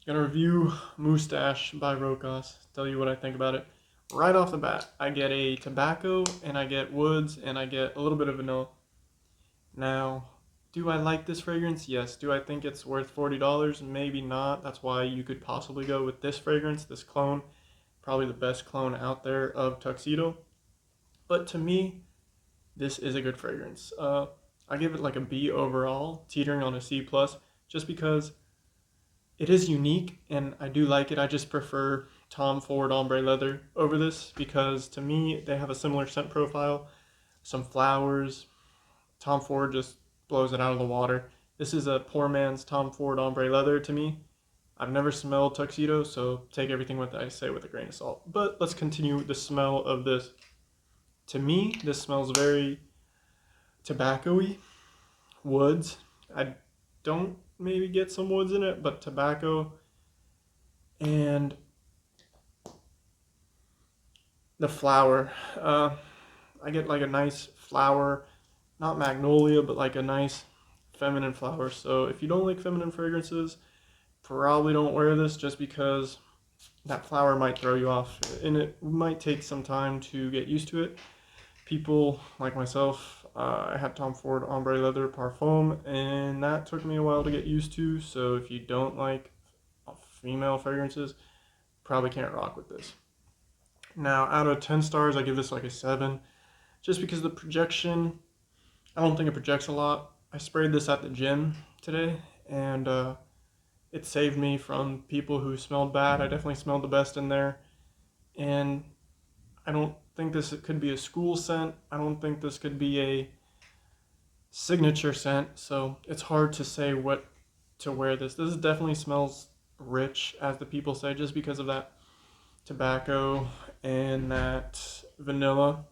Gonna review Moustache by Rochas. Tell you what I think about it. Right off the bat, I get a tobacco and I get woods and I get a little bit of vanilla. Now, do I like this fragrance? Yes. Do I think it's worth $40? Maybe not. That's why you could possibly go with this fragrance, this clone. Probably the best clone out there of Tuxedo. But to me, this is a good fragrance. I give it like a B overall, teetering on a C plus, just because it is unique and I do like it. I just prefer Tom Ford Ombre Leather over this because to me they have a similar scent profile, some flowers. Tom Ford just blows it out of the water. This is a poor man's Tom Ford Ombre Leather to me. I've never smelled Tuxedo, so take everything with I say with a grain of salt. But let's continue the smell of this. To me, this smells very tobacco-y, woods. I don't maybe get some woods in it, but tobacco and the flower. I get like a nice flower, not magnolia, but like a nice feminine flower. So if you don't like feminine fragrances, probably don't wear this just because that flower might throw you off and it might take some time to get used to it. People like myself, I had Tom Ford Ombre Leather Parfum and that took me a while to get used to. So if you don't like female fragrances, probably can't rock with this. Now, out of 10 stars, I give this like a 7. Just because the projection, I don't think it projects a lot. I sprayed this at the gym today, and it saved me from people who smelled bad. I definitely smelled the best in there. And I don't think this could be a school scent. I don't think this could be a signature scent. So it's hard to say what to wear this. This definitely smells rich, as the people say, just because of that tobacco and that vanilla.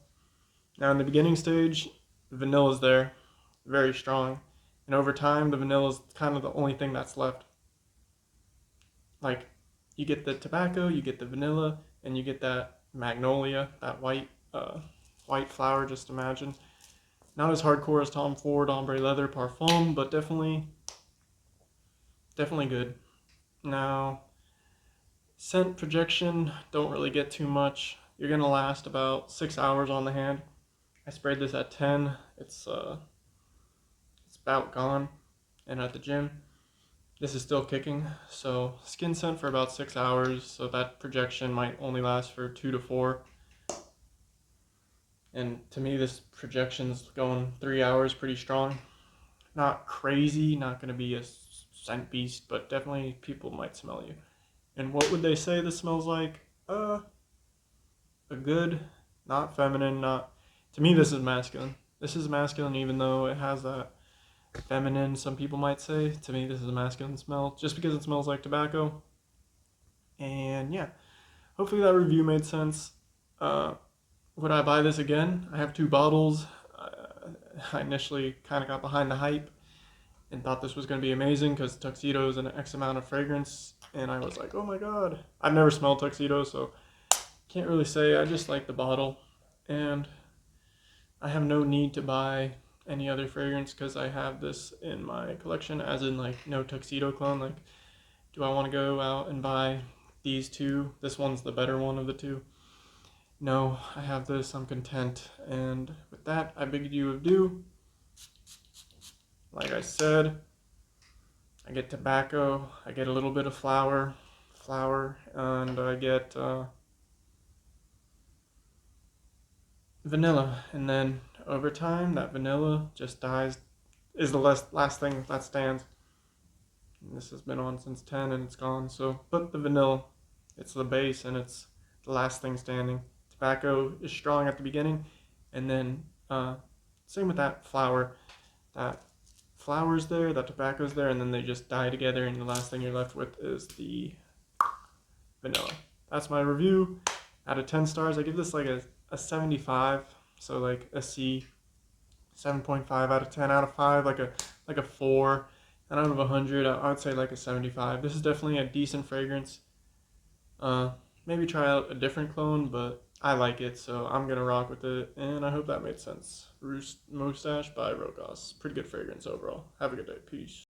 Now in the beginning stage, the vanilla is there, very strong, and over time the vanilla is kind of the only thing that's left. Like you get the tobacco, you get the vanilla, and you get that magnolia, that white flower. Just imagine, not as hardcore as Tom Ford Ombre Leather Parfum, but definitely good. Now scent projection, don't really get too much. You're gonna last about 6 hours on the hand. I sprayed this at 10. It's about gone. And at the gym, this is still kicking. So skin scent for about 6 hours. So that projection might only last for 2 to 4. And to me, this projection's going 3 hours pretty strong. Not crazy, not gonna be a scent beast, but definitely people might smell you. And what would they say this smells like? A good, not feminine, not. To me, this is masculine. This is masculine, even though it has that feminine, some people might say. To me, this is a masculine smell, just because it smells like tobacco. And yeah, hopefully that review made sense. Would I buy this again? I have 2 bottles. I initially kind of got behind the hype and thought this was going to be amazing because Tuxedo is an X amount of fragrance. And I was like, oh my god. I've never smelled Tuxedo, so can't really say. I just like the bottle. And I have no need to buy any other fragrance because I have this in my collection, as in like no Tuxedo clone. Like, do I want to go out and buy these two? This one's the better one of the two. No, I have this. I'm content. And with that, I bid you adieu. Like I said, I get tobacco, I get a little bit of flower, and I get vanilla. And then over time, that vanilla just dies, is the last thing that stands. And this has been on since 10 and it's gone. So, but the vanilla, it's the base and it's the last thing standing. Tobacco is strong at the beginning, and then same with that flower. That flower's there, that tobacco's there, and then they just die together, and the last thing you're left with is the vanilla. That's my review. Out of 10 stars, I give this like a 75, so like a C. 7.5 out of 10 out of 5, like a 4. And out of 100, I would say like a 75. This is definitely a decent fragrance. Maybe try out a different clone, but I like it, so I'm gonna rock with it, and I hope that made sense. Moustache by Rochas. Pretty good fragrance overall. Have a good day. Peace.